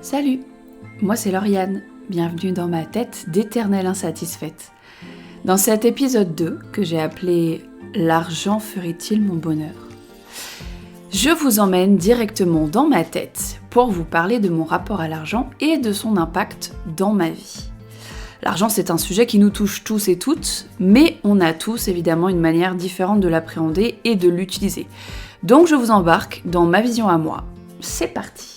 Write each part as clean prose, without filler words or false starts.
Salut, moi c'est Lauriane, bienvenue dans ma tête d'éternelle insatisfaite. Dans cet épisode 2, que j'ai appelé « L'argent ferait-il mon bonheur ?», je vous emmène directement dans ma tête pour vous parler de mon rapport à l'argent et de son impact dans ma vie. L'argent, c'est un sujet qui nous touche tous et toutes, mais on a tous évidemment une manière différente de l'appréhender et de l'utiliser. Donc je vous embarque dans ma vision à moi. C'est parti!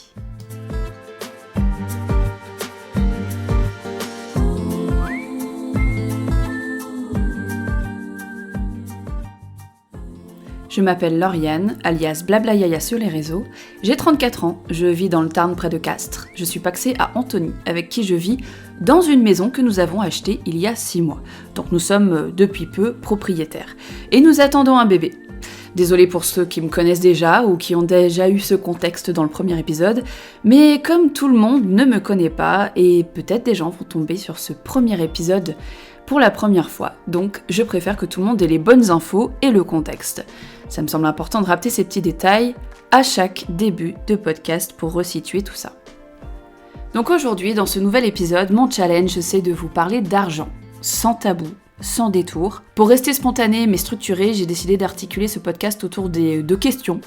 Je m'appelle Lauriane, alias Blablayaya sur les réseaux, j'ai 34 ans, je vis dans le Tarn près de Castres, je suis pacsée à Antony, avec qui je vis dans une maison que nous avons achetée il y a 6 mois. Donc nous sommes depuis peu propriétaires. Et nous attendons un bébé. Désolée pour ceux qui me connaissent déjà ou qui ont déjà eu ce contexte dans le premier épisode, mais comme tout le monde ne me connaît pas, et peut-être des gens vont tomber sur ce premier épisode pour la première fois, donc je préfère que tout le monde ait les bonnes infos et le contexte. Ça me semble important de rappeler ces petits détails à chaque début de podcast pour resituer tout ça. Donc aujourd'hui, dans ce nouvel épisode, mon challenge, c'est de vous parler d'argent, sans tabou, sans détour. Pour rester spontané mais structuré, j'ai décidé d'articuler ce podcast autour des 2 questions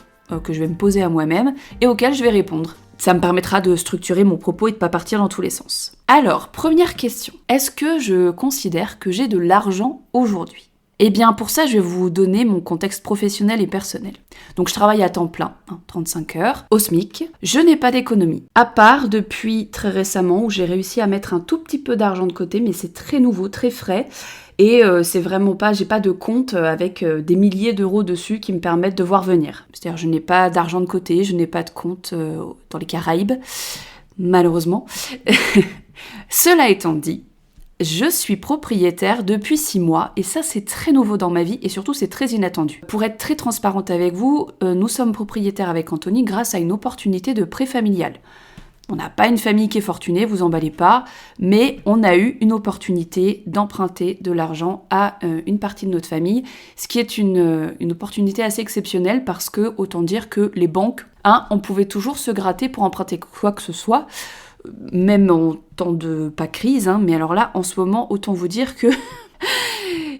que je vais me poser à moi-même et auxquelles je vais répondre. Ça me permettra de structurer mon propos et de pas partir dans tous les sens. Alors, première question. Est-ce que je considère que j'ai de l'argent aujourd'hui ? Eh bien, pour ça, je vais vous donner mon contexte professionnel et personnel. Donc, je travaille à temps plein, 35 heures, au SMIC. Je n'ai pas d'économie. À part depuis très récemment, où j'ai réussi à mettre un tout petit peu d'argent de côté, mais c'est très nouveau, très frais. Et c'est vraiment pas, j'ai pas de compte avec des milliers d'euros dessus qui me permettent de voir venir. C'est-à-dire, je n'ai pas d'argent de côté, je n'ai pas de compte dans les Caraïbes, malheureusement. Cela étant dit, je suis propriétaire depuis 6 mois et ça c'est très nouveau dans ma vie et surtout c'est très inattendu. Pour être très transparente avec vous, nous sommes propriétaires avec Antony grâce à une opportunité de prêt familial. On n'a pas une famille qui est fortunée, vous emballez pas, mais on a eu une opportunité d'emprunter de l'argent à une partie de notre famille, ce qui est une opportunité assez exceptionnelle parce que, autant dire que les banques, on pouvait toujours se gratter pour emprunter quoi que ce soit, même en temps de, pas crise, mais alors là, en ce moment, autant vous dire que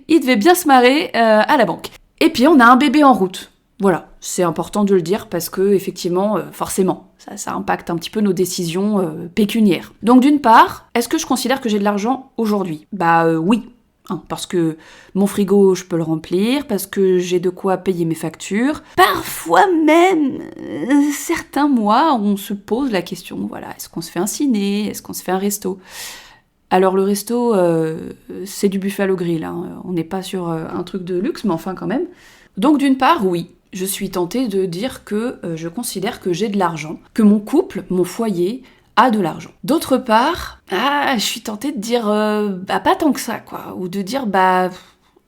il devait bien se marrer à la banque. Et puis, on a un bébé en route. Voilà, c'est important de le dire parce que, effectivement, forcément, ça impacte un petit peu nos décisions pécuniaires. Donc, d'une part, est-ce que je considère que j'ai de l'argent aujourd'hui ? Oui. Parce que mon frigo, je peux le remplir, parce que j'ai de quoi payer mes factures. Parfois même, certains mois, on se pose la question, voilà, est-ce qu'on se fait un ciné ? Est-ce qu'on se fait un resto ? Alors le resto, c'est du Buffalo Grill, on n'est pas sur un truc de luxe, mais enfin quand même. Donc d'une part, oui, je suis tentée de dire que je considère que j'ai de l'argent, que mon couple, mon foyer, a de l'argent. D'autre part, je suis tentée de dire pas tant que ça, quoi. Ou de dire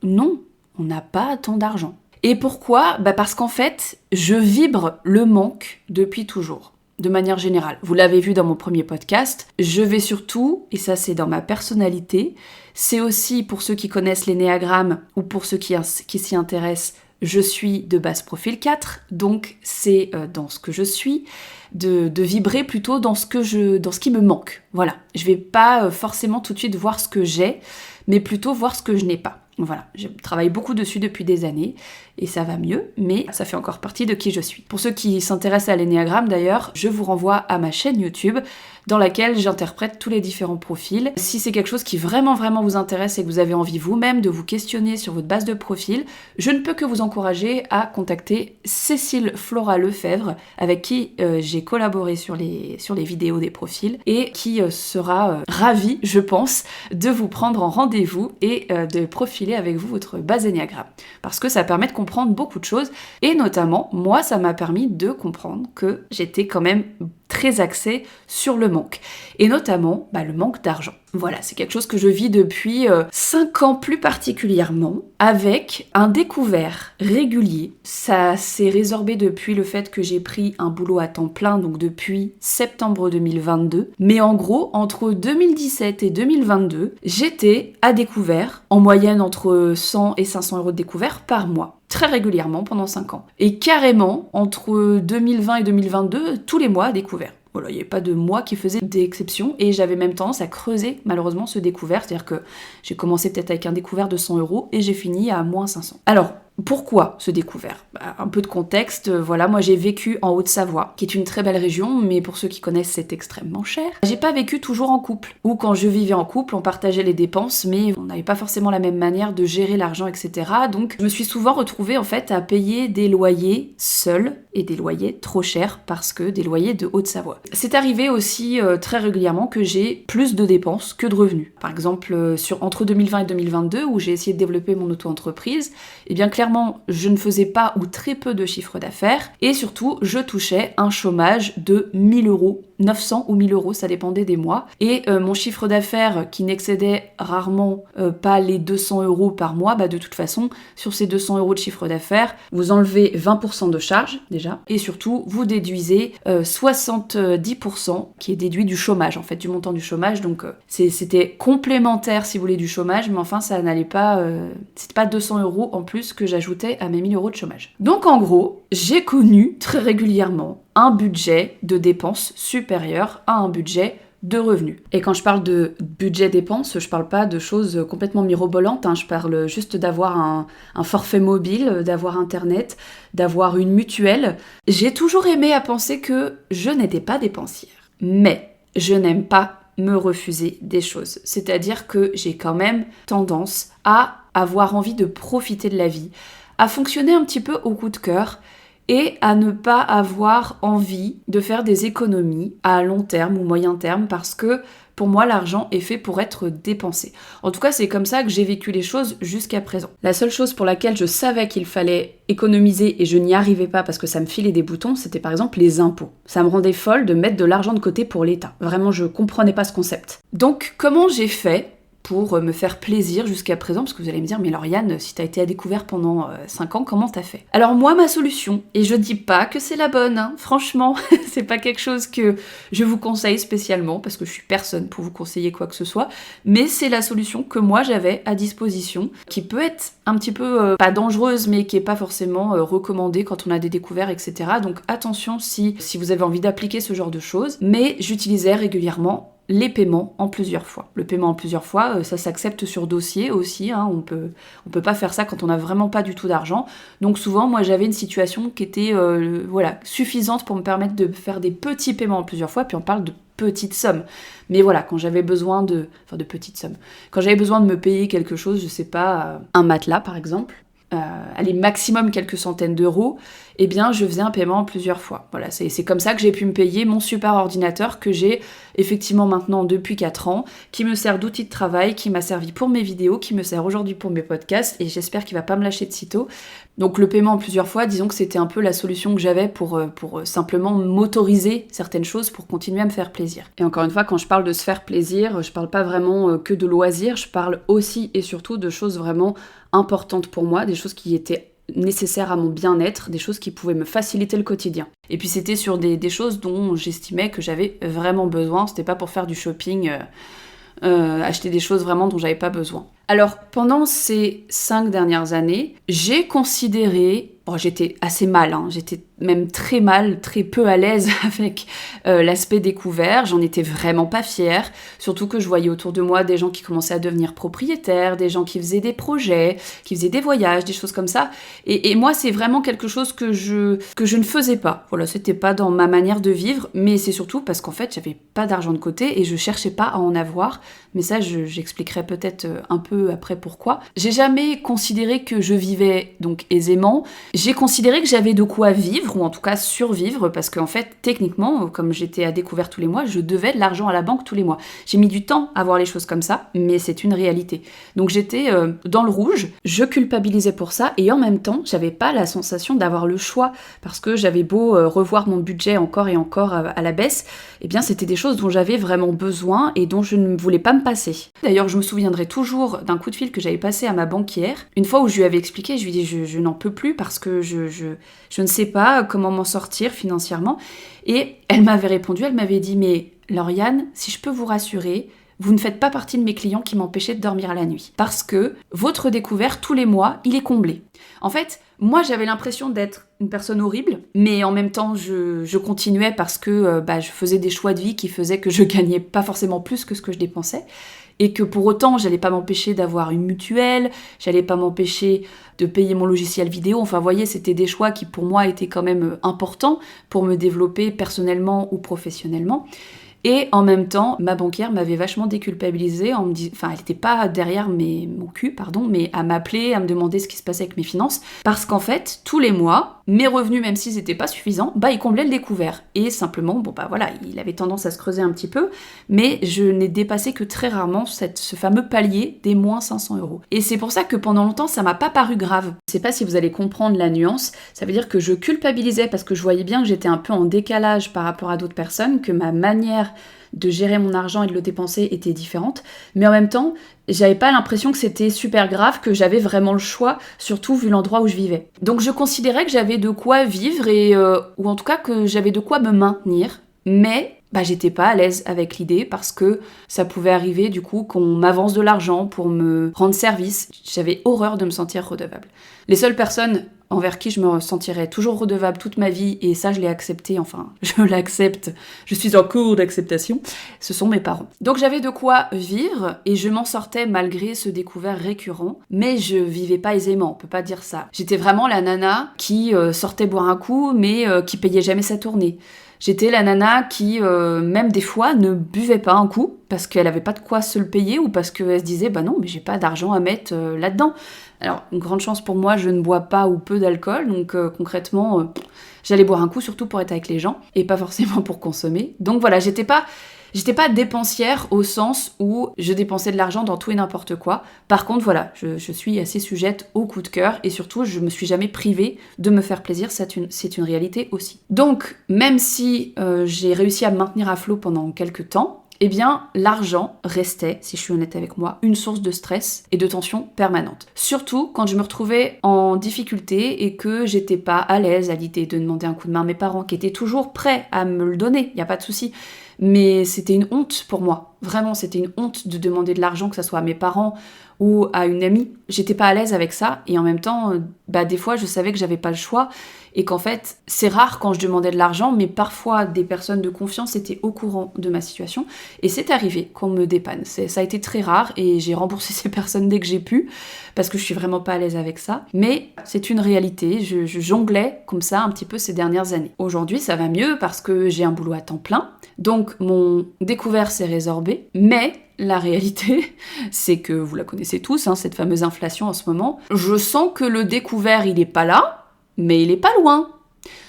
non, on n'a pas tant d'argent. Et pourquoi ? Parce qu'en fait, je vibre le manque depuis toujours. De manière générale. Vous l'avez vu dans mon premier podcast, je vais surtout, et ça c'est dans ma personnalité, c'est aussi pour ceux qui connaissent l'énéagramme ou pour ceux qui s'y intéressent, je suis de base profil 4, donc c'est dans ce que je suis, de vibrer plutôt dans ce qui me manque. Voilà, je vais pas forcément tout de suite voir ce que j'ai, mais plutôt voir ce que je n'ai pas. Voilà, je travaille beaucoup dessus depuis des années et ça va mieux, mais ça fait encore partie de qui je suis. Pour ceux qui s'intéressent à l'énéagramme d'ailleurs, je vous renvoie à ma chaîne YouTube dans laquelle j'interprète tous les différents profils. Si c'est quelque chose qui vraiment vous intéresse et que vous avez envie vous-même de vous questionner sur votre base de profil, je ne peux que vous encourager à contacter Cécile Flora Lefebvre avec qui j'ai collaboré sur les vidéos des profils et qui sera ravie, je pense, de vous prendre en rendez-vous et de profiler avec vous votre base énéagramme. Parce que ça permet de comprendre beaucoup de choses et notamment, moi, ça m'a permis de comprendre que j'étais quand même très axée sur le manque. Et notamment, le manque d'argent. Voilà, c'est quelque chose que je vis depuis 5 ans plus particulièrement, avec un découvert régulier. Ça s'est résorbé depuis le fait que j'ai pris un boulot à temps plein, donc depuis septembre 2022. Mais en gros, entre 2017 et 2022, j'étais à découvert, en moyenne entre 100 et 500 euros de découvert par mois. Très régulièrement pendant 5 ans. Et carrément, entre 2020 et 2022, tous les mois à découvert. Voilà, il n'y avait pas de mois qui faisaient des exceptions et j'avais même tendance à creuser malheureusement ce découvert, c'est-à-dire que j'ai commencé peut-être avec un découvert de 100 € et j'ai fini à moins 500. Alors, pourquoi ce découvert ? Un peu de contexte, voilà, moi j'ai vécu en Haute-Savoie, qui est une très belle région, mais pour ceux qui connaissent, c'est extrêmement cher. J'ai pas vécu toujours en couple, ou quand je vivais en couple, on partageait les dépenses, mais on n'avait pas forcément la même manière de gérer l'argent, etc. Donc je me suis souvent retrouvée en fait à payer des loyers seuls, et des loyers trop chers, parce que des loyers de Haute-Savoie. C'est arrivé aussi très régulièrement que j'ai plus de dépenses que de revenus. Par exemple, entre 2020 et 2022, où j'ai essayé de développer mon auto-entreprise, eh bien clairement, je ne faisais pas ou très peu de chiffre d'affaires, et surtout, je touchais un chômage de 1000 €, 900 ou 1000 €, ça dépendait des mois, et mon chiffre d'affaires qui n'excédait rarement pas les 200 € par mois, de toute façon, sur ces 200 € de chiffre d'affaires, vous enlevez 20% de charges, déjà, et surtout, vous déduisez 70% qui est déduit du chômage, en fait, du montant du chômage, donc c'était complémentaire, si vous voulez, du chômage, mais enfin, ça n'allait pas, c'était pas 200 € en plus que j'ajoutais à mes 1000 € de chômage. Donc, en gros, j'ai connu très régulièrement un budget de dépenses supérieur à un budget de revenus. Et quand je parle de budget dépenses, je parle pas de choses complètement mirobolantes, je parle juste d'avoir un forfait mobile, d'avoir internet, d'avoir une mutuelle. J'ai toujours aimé à penser que je n'étais pas dépensière. Mais je n'aime pas me refuser des choses. C'est-à-dire que j'ai quand même tendance à avoir envie de profiter de la vie, à fonctionner un petit peu au coup de cœur, et à ne pas avoir envie de faire des économies à long terme ou moyen terme parce que pour moi l'argent est fait pour être dépensé. En tout cas c'est comme ça que j'ai vécu les choses jusqu'à présent. La seule chose pour laquelle je savais qu'il fallait économiser et je n'y arrivais pas parce que ça me filait des boutons, c'était par exemple les impôts. Ça me rendait folle de mettre de l'argent de côté pour l'État. Vraiment je comprenais pas ce concept. Donc comment j'ai fait pour me faire plaisir jusqu'à présent, parce que vous allez me dire, mais Lauriane, si t'as été à découvert pendant 5 ans, comment t'as fait ? Alors moi, ma solution, et je dis pas que c'est la bonne, franchement, c'est pas quelque chose que je vous conseille spécialement, parce que je suis personne pour vous conseiller quoi que ce soit, mais c'est la solution que moi j'avais à disposition, qui peut être un petit peu, pas dangereuse, mais qui est pas forcément recommandée quand on a des découvertes, etc. Donc attention si vous avez envie d'appliquer ce genre de choses, mais j'utilisais régulièrement les paiements en plusieurs fois. Le paiement en plusieurs fois, ça s'accepte sur dossier aussi, on peut pas faire ça quand on n'a vraiment pas du tout d'argent. Donc souvent, moi j'avais une situation qui était suffisante pour me permettre de faire des petits paiements en plusieurs fois, puis on parle de petites sommes. Mais voilà, quand j'avais besoin de petites sommes. Quand j'avais besoin de me payer quelque chose, je sais pas, un matelas par exemple, allez, maximum quelques centaines d'euros, eh bien je faisais un paiement en plusieurs fois. Voilà, c'est comme ça que j'ai pu me payer mon super ordinateur que j'ai effectivement maintenant depuis 4 ans, qui me sert d'outil de travail, qui m'a servi pour mes vidéos, qui me sert aujourd'hui pour mes podcasts, et j'espère qu'il va pas me lâcher de sitôt. Donc le paiement en plusieurs fois, disons que c'était un peu la solution que j'avais pour simplement m'autoriser certaines choses pour continuer à me faire plaisir. Et encore une fois, quand je parle de se faire plaisir, je parle pas vraiment que de loisirs, je parle aussi et surtout de choses vraiment importantes pour moi, des choses qui étaient nécessaires à mon bien-être, des choses qui pouvaient me faciliter le quotidien. Et puis c'était sur des choses dont j'estimais que j'avais vraiment besoin, c'était pas pour faire du shopping, acheter des choses vraiment dont j'avais pas besoin. Alors pendant ces 5 dernières années, j'ai considéré, j'étais assez mal, j'étais même très mal, très peu à l'aise avec l'aspect découvert, j'en étais vraiment pas fière, surtout que je voyais autour de moi des gens qui commençaient à devenir propriétaires, des gens qui faisaient des projets, qui faisaient des voyages, des choses comme ça, et moi c'est vraiment quelque chose que je ne faisais pas, voilà, c'était pas dans ma manière de vivre, mais c'est surtout parce qu'en fait j'avais pas d'argent de côté et je cherchais pas à en avoir, mais ça j'expliquerai peut-être un peu après pourquoi. J'ai jamais considéré que je vivais donc aisément, j'ai considéré que j'avais de quoi vivre, ou en tout cas survivre, parce qu'en fait, techniquement, comme j'étais à découvert tous les mois, je devais de l'argent à la banque tous les mois. J'ai mis du temps à voir les choses comme ça, mais c'est une réalité. Donc j'étais dans le rouge, je culpabilisais pour ça, et en même temps, j'avais pas la sensation d'avoir le choix, parce que j'avais beau revoir mon budget encore et encore à la baisse, eh bien c'était des choses dont j'avais vraiment besoin, et dont je ne voulais pas me passer. D'ailleurs, je me souviendrai toujours d'un coup de fil que j'avais passé à ma banquière, une fois où je lui avais expliqué, je lui ai dit je n'en peux plus parce que je ne sais pas comment m'en sortir financièrement, et elle m'avait répondu, elle m'avait dit mais Lauriane, si je peux vous rassurer, vous ne faites pas partie de mes clients qui m'empêchaient de dormir la nuit, parce que votre découvert tous les mois, il est comblé. En fait, Moi, j'avais l'impression d'être une personne horrible, mais en même temps, je continuais parce que je faisais des choix de vie qui faisaient que je gagnais pas forcément plus que ce que je dépensais. Et que pour autant, j'allais pas m'empêcher d'avoir une mutuelle, j'allais pas m'empêcher de payer mon logiciel vidéo. Enfin, vous voyez, c'était des choix qui pour moi étaient quand même importants pour me développer personnellement ou professionnellement. Et en même temps, ma banquière m'avait vachement déculpabilisée en me disant, enfin, elle n'était pas derrière mon cul, mais à m'appeler, à me demander ce qui se passait avec mes finances, parce qu'en fait, tous les mois, mes revenus, même s'ils n'étaient pas suffisants, ils comblaient le découvert. Et simplement, il avait tendance à se creuser un petit peu, mais je n'ai dépassé que très rarement ce fameux palier des moins 500 €. Et c'est pour ça que pendant longtemps, ça m'a pas paru grave. Je sais pas si vous allez comprendre la nuance, ça veut dire que je culpabilisais parce que je voyais bien que j'étais un peu en décalage par rapport à d'autres personnes, que ma manière de gérer mon argent et de le dépenser était différente, mais en même temps, j'avais pas l'impression que c'était super grave, que j'avais vraiment le choix, surtout vu l'endroit où je vivais. Donc je considérais que j'avais de quoi vivre, ou en tout cas que j'avais de quoi me maintenir, mais j'étais pas à l'aise avec l'idée parce que ça pouvait arriver du coup qu'on m'avance de l'argent pour me rendre service. J'avais horreur de me sentir redevable. Les seules personnes envers qui je me sentirais toujours redevable toute ma vie, et ça je l'ai accepté, enfin je l'accepte, je suis en cours d'acceptation, ce sont mes parents. Donc j'avais de quoi vivre et je m'en sortais malgré ce découvert récurrent, mais je vivais pas aisément, on peut pas dire ça. J'étais vraiment la nana qui sortait boire un coup mais qui payait jamais sa tournée. J'étais la nana qui, même des fois, ne buvait pas un coup parce qu'elle avait pas de quoi se le payer ou parce qu'elle se disait « non, mais j'ai pas d'argent à mettre là-dedans ». Alors, une grande chance pour moi, je ne bois pas ou peu d'alcool, donc concrètement, j'allais boire un coup surtout pour être avec les gens et pas forcément pour consommer. Donc voilà, j'étais pas dépensière au sens où je dépensais de l'argent dans tout et n'importe quoi. Par contre, voilà, je suis assez sujette au coup de cœur et surtout, je me suis jamais privée de me faire plaisir, c'est une réalité aussi. Donc, même si j'ai réussi à me maintenir à flot pendant quelques temps, eh bien, l'argent restait, si je suis honnête avec moi, une source de stress et de tension permanente. Surtout quand je me retrouvais en difficulté et que j'étais pas à l'aise à l'idée de demander un coup de main à mes parents, qui étaient toujours prêts à me le donner, y a pas de souci. Mais c'était une honte pour moi. Vraiment, c'était une honte de demander de l'argent, que ce soit à mes parents ou à une amie. J'étais pas à l'aise avec ça et en même temps, des fois, je savais que j'avais pas le choix et qu'en fait, c'est rare quand je demandais de l'argent, mais parfois, des personnes de confiance étaient au courant de ma situation et c'est arrivé qu'on me dépanne. Ça a été très rare et j'ai remboursé ces personnes dès que j'ai pu parce que je suis vraiment pas à l'aise avec ça. Mais c'est une réalité, je jonglais comme ça un petit peu ces dernières années. Aujourd'hui, ça va mieux parce que j'ai un boulot à temps plein, donc mon découvert s'est résorbé, mais la réalité, c'est que vous la connaissez tous, cette fameuse inflation en ce moment. Je sens que le découvert, il est pas là, mais il est pas loin.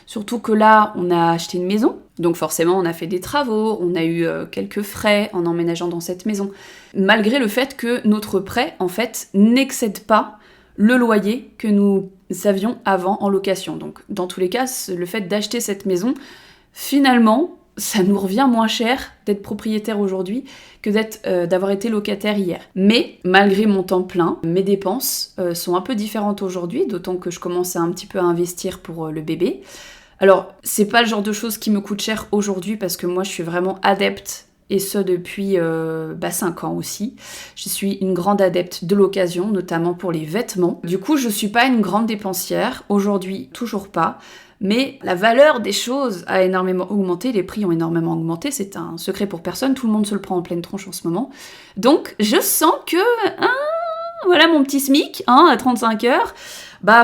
Surtout que là, on a acheté une maison, donc forcément on a fait des travaux, on a eu quelques frais en emménageant dans cette maison, malgré le fait que notre prêt, en fait, n'excède pas le loyer que nous avions avant en location. Donc dans tous les cas, le fait d'acheter cette maison, finalement, ça nous revient moins cher d'être propriétaire aujourd'hui que d'avoir été locataire hier. Mais malgré mon temps plein, mes dépenses sont un peu différentes aujourd'hui, d'autant que je commence un petit peu à investir pour le bébé. Alors, c'est pas le genre de choses qui me coûtent cher aujourd'hui parce que moi je suis vraiment adepte, et ce depuis 5 ans aussi. Je suis une grande adepte de l'occasion, notamment pour les vêtements. Du coup, je suis pas une grande dépensière, aujourd'hui toujours pas. Mais la valeur des choses a énormément augmenté, les prix ont énormément augmenté, c'est un secret pour personne, tout le monde se le prend en pleine tronche en ce moment. Donc je sens que, voilà mon petit SMIC, à 35 heures,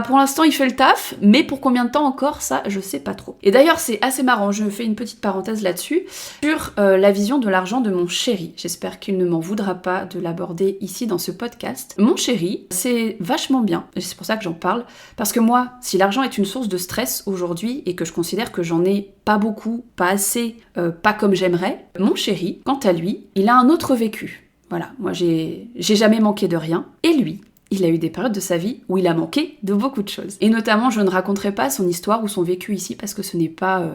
pour l'instant il fait le taf, mais pour combien de temps encore, ça je sais pas trop. Et d'ailleurs c'est assez marrant, je fais une petite parenthèse là-dessus, sur la vision de l'argent de mon chéri. J'espère qu'il ne m'en voudra pas de l'aborder ici dans ce podcast. Mon chéri, c'est vachement bien, et c'est pour ça que j'en parle, parce que moi, si l'argent est une source de stress aujourd'hui, et que je considère que j'en ai pas beaucoup, pas assez, pas comme j'aimerais, mon chéri, quant à lui, il a un autre vécu. Voilà, moi j'ai jamais manqué de rien, et lui, il a eu des périodes de sa vie où il a manqué de beaucoup de choses. Et notamment, je ne raconterai pas son histoire ou son vécu ici parce que ce n'est pas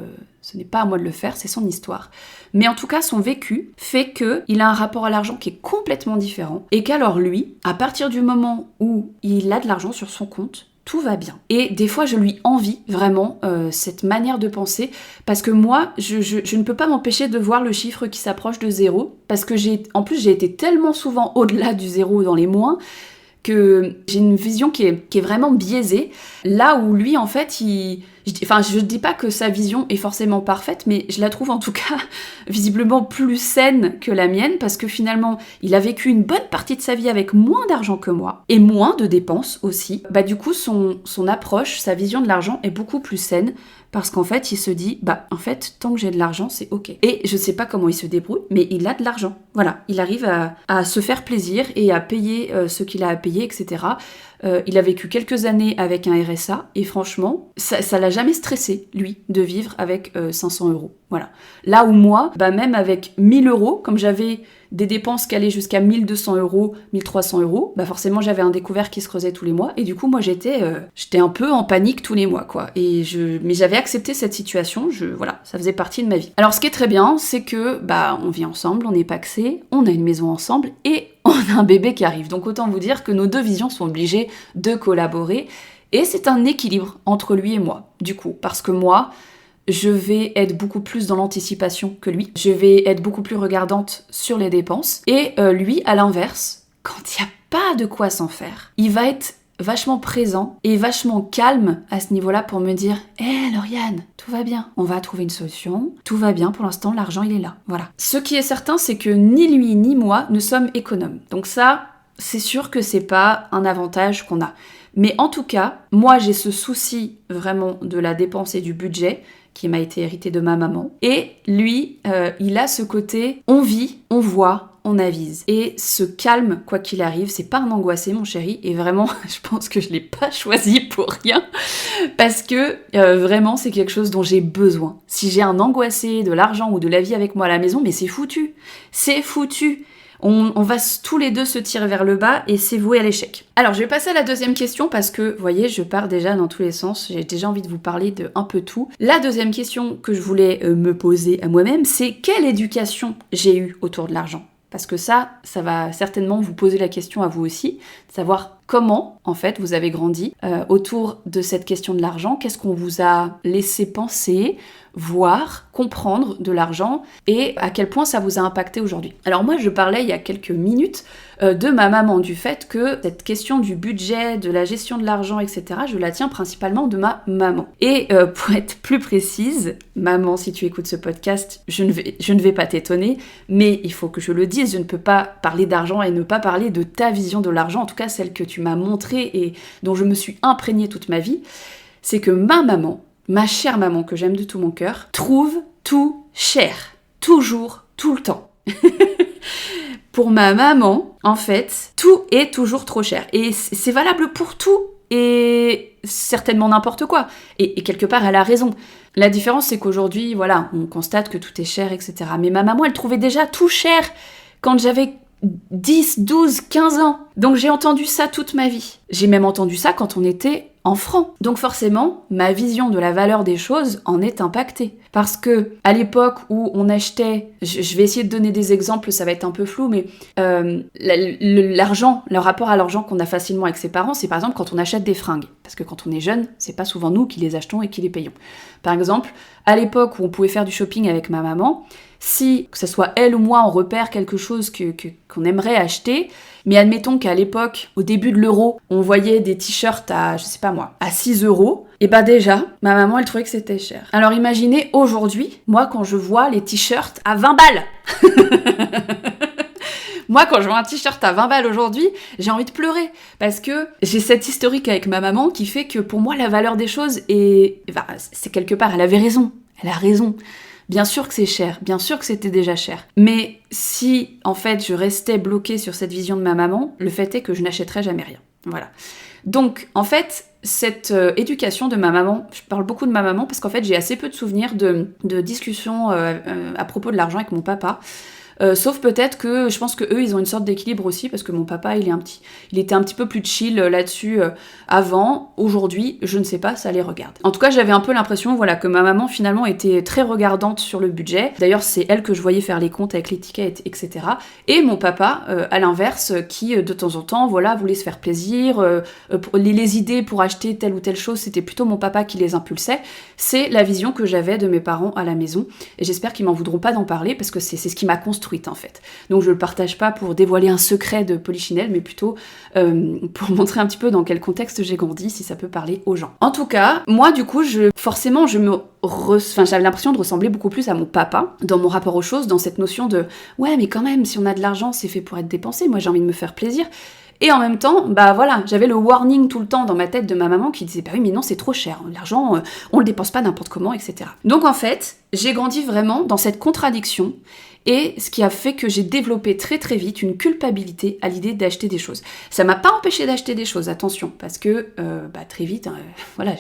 à moi de le faire, c'est son histoire. Mais en tout cas, son vécu fait qu'il a un rapport à l'argent qui est complètement différent et qu'alors lui, à partir du moment où il a de l'argent sur son compte, tout va bien. Et des fois, je lui envie vraiment cette manière de penser parce que moi, je ne peux pas m'empêcher de voir le chiffre qui s'approche de 0 parce que j'ai été tellement souvent au-delà du 0 dans les moins que j'ai une vision qui est vraiment biaisée, là où lui, en fait, je dis pas que sa vision est forcément parfaite, mais je la trouve en tout cas visiblement plus saine que la mienne, parce que finalement, il a vécu une bonne partie de sa vie avec moins d'argent que moi, et moins de dépenses aussi. Du coup, son approche, sa vision de l'argent est beaucoup plus saine, parce qu'en fait, il se dit, en fait, tant que j'ai de l'argent, c'est ok. Et je sais pas comment il se débrouille, mais il a de l'argent. Voilà, il arrive à se faire plaisir et à payer ce qu'il a à payer, etc. Il a vécu quelques années avec un RSA, et franchement, ça l'a jamais stressé, lui, de vivre avec 500 €. Voilà. Là où moi, même avec 1000 €, comme j'avais des dépenses qui allaient jusqu'à 1200 €, 1300 €, forcément j'avais un découvert qui se creusait tous les mois, et du coup moi j'étais un peu en panique tous les mois, quoi. Mais j'avais accepté cette situation, voilà, ça faisait partie de ma vie. Alors ce qui est très bien, c'est que on vit ensemble, on est pacsés, on a une maison ensemble, et on a un bébé qui arrive. Donc autant vous dire que nos deux visions sont obligées de collaborer, et c'est un équilibre entre lui et moi, du coup, parce que moi, je vais être beaucoup plus dans l'anticipation que lui. Je vais être beaucoup plus regardante sur les dépenses. Et lui, à l'inverse, quand il n'y a pas de quoi s'en faire, il va être vachement présent et vachement calme à ce niveau-là pour me dire « Hé Lauriane, tout va bien, on va trouver une solution, tout va bien, pour l'instant l'argent il est là. » Voilà. Ce qui est certain, c'est que ni lui ni moi ne sommes économes. Donc ça, c'est sûr que c'est pas un avantage qu'on a. Mais en tout cas, moi j'ai ce souci vraiment de la dépense et du budget qui m'a été hérité de ma maman. Et lui, il a ce côté, on vit, on voit, on avise. Et ce calme, quoi qu'il arrive, c'est pas un angoissé, mon chéri, et vraiment, je pense que je l'ai pas choisi pour rien, parce que vraiment, c'est quelque chose dont j'ai besoin. Si j'ai un angoissé de l'argent ou de la vie avec moi à la maison, mais c'est foutu. C'est foutu. On va tous les deux se tirer vers le bas et c'est voué à l'échec. Alors, je vais passer à la deuxième question parce que, vous voyez, je pars déjà dans tous les sens. J'ai déjà envie de vous parler de un peu tout. La deuxième question que je voulais me poser à moi-même, c'est quelle éducation j'ai eue autour de l'argent ? Parce que ça va certainement vous poser la question à vous aussi, de savoir comment, en fait, vous avez grandi autour de cette question de l'argent. Qu'est-ce qu'on vous a laissé penser, voir, comprendre de l'argent et à quel point ça vous a impacté aujourd'hui. Alors moi, je parlais il y a quelques minutes de ma maman, du fait que cette question du budget, de la gestion de l'argent, etc., je la tiens principalement de ma maman. Et pour être plus précise, maman, si tu écoutes ce podcast, je ne vais pas t'étonner, mais il faut que je le dise, je ne peux pas parler d'argent et ne pas parler de ta vision de l'argent, en tout cas celle que tu m'as montrée et dont je me suis imprégnée toute ma vie, c'est que ma maman, ma chère maman que j'aime de tout mon cœur, trouve tout cher. Toujours, tout le temps. Pour ma maman, en fait, tout est toujours trop cher. Et c'est valable pour tout et certainement n'importe quoi. Et quelque part, elle a raison. La différence, c'est qu'aujourd'hui, voilà, on constate que tout est cher, etc. Mais ma maman, elle trouvait déjà tout cher quand j'avais 10, 12, 15 ans. Donc j'ai entendu ça toute ma vie. J'ai même entendu ça quand on était enfant. Donc forcément, ma vision de la valeur des choses en est impactée. Parce que à l'époque où on achetait, je vais essayer de donner des exemples, ça va être un peu flou, mais l'argent, le rapport à l'argent qu'on a facilement avec ses parents, c'est par exemple quand on achète des fringues. Parce que quand on est jeune, c'est pas souvent nous qui les achetons et qui les payons. Par exemple, à l'époque où on pouvait faire du shopping avec ma maman, si, que ce soit elle ou moi, on repère quelque chose qu'on aimerait acheter, mais admettons qu'à l'époque, au début de l'euro, on voyait des t-shirts à, je sais pas moi, à 6 €, et déjà, ma maman, elle trouvait que c'était cher. Alors imaginez aujourd'hui, moi, quand je vois les t-shirts à 20 balles Moi, quand je vois un t-shirt à 20 balles aujourd'hui, j'ai envie de pleurer. Parce que j'ai cette historique avec ma maman qui fait que pour moi, la valeur des choses c'est quelque part, elle avait raison. Elle a raison. Bien sûr que c'est cher, bien sûr que c'était déjà cher. Mais si, en fait, je restais bloquée sur cette vision de ma maman, le fait est que je n'achèterais jamais rien. Voilà. Donc, en fait, cette éducation de ma maman, je parle beaucoup de ma maman parce qu'en fait, j'ai assez peu de souvenirs de discussions à propos de l'argent avec mon papa. Sauf peut-être que je pense que eux ils ont une sorte d'équilibre aussi parce que mon papa il était un petit peu plus chill là-dessus avant. Aujourd'hui, je ne sais pas, ça les regarde. En tout cas, j'avais un peu l'impression que ma maman finalement était très regardante sur le budget. D'ailleurs, c'est elle que je voyais faire les comptes avec les tickets, etc. Et mon papa, à l'inverse, qui de temps en temps, voulait se faire plaisir. Les idées pour acheter telle ou telle chose, c'était plutôt mon papa qui les impulsait. C'est la vision que j'avais de mes parents à la maison. Et j'espère qu'ils m'en voudront pas d'en parler parce que c'est ce qui m'a construit construite en fait. Donc je le partage pas pour dévoiler un secret de Polichinelle, mais plutôt pour montrer un petit peu dans quel contexte j'ai grandi, si ça peut parler aux gens. En tout cas, moi du coup, j'avais l'impression de ressembler beaucoup plus à mon papa dans mon rapport aux choses, dans cette notion de « ouais mais quand même, si on a de l'argent, c'est fait pour être dépensé, moi j'ai envie de me faire plaisir ». Et en même temps, j'avais le warning tout le temps dans ma tête de ma maman qui disait « bah oui mais non, c'est trop cher, l'argent, on le dépense pas n'importe comment, etc. » Donc en fait, j'ai grandi vraiment dans cette contradiction, et ce qui a fait que j'ai développé très très vite une culpabilité à l'idée d'acheter des choses. Ça m'a pas empêché d'acheter des choses, attention, parce que très vite,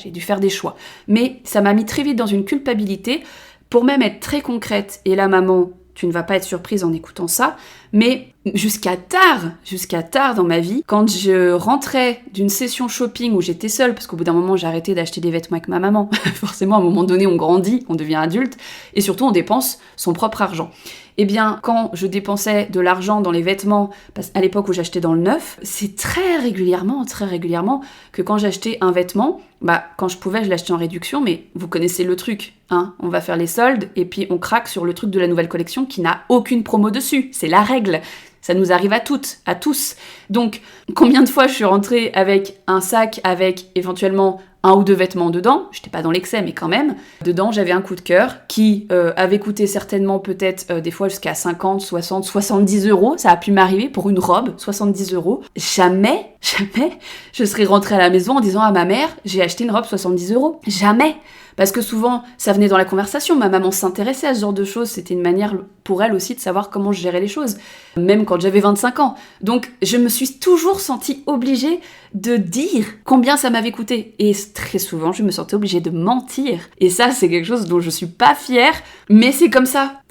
j'ai dû faire des choix. Mais ça m'a mis très vite dans une culpabilité, pour même être très concrète, et là maman, tu ne vas pas être surprise en écoutant ça, mais jusqu'à tard dans ma vie, quand je rentrais d'une session shopping où j'étais seule, parce qu'au bout d'un moment j'ai arrêté d'acheter des vêtements avec ma maman, forcément à un moment donné on grandit, on devient adulte, et surtout on dépense son propre argent. Eh bien, quand je dépensais de l'argent dans les vêtements, à l'époque où j'achetais dans le neuf, c'est très régulièrement que quand j'achetais un vêtement, quand je pouvais, je l'achetais en réduction, mais vous connaissez le truc, hein, on va faire les soldes, et puis on craque sur le truc de la nouvelle collection qui n'a aucune promo dessus, c'est la règle. Ça nous arrive à toutes, à tous. Donc, combien de fois je suis rentrée avec un sac avec éventuellement un ou deux vêtements dedans, j'étais pas dans l'excès mais quand même, dedans j'avais un coup de cœur qui avait coûté certainement peut-être des fois jusqu'à 50, 60, 70 €, ça a pu m'arriver pour une robe, 70 €. Jamais je serais rentrée à la maison en disant à ma mère j'ai acheté une robe 70 €, jamais. Parce que souvent, ça venait dans la conversation, ma maman s'intéressait à ce genre de choses, c'était une manière pour elle aussi de savoir comment je gérais les choses, même quand j'avais 25 ans. Donc, je me suis toujours sentie obligée de dire combien ça m'avait coûté. Et très souvent, je me sentais obligée de mentir. Et ça, c'est quelque chose dont je suis pas fière, mais c'est comme ça.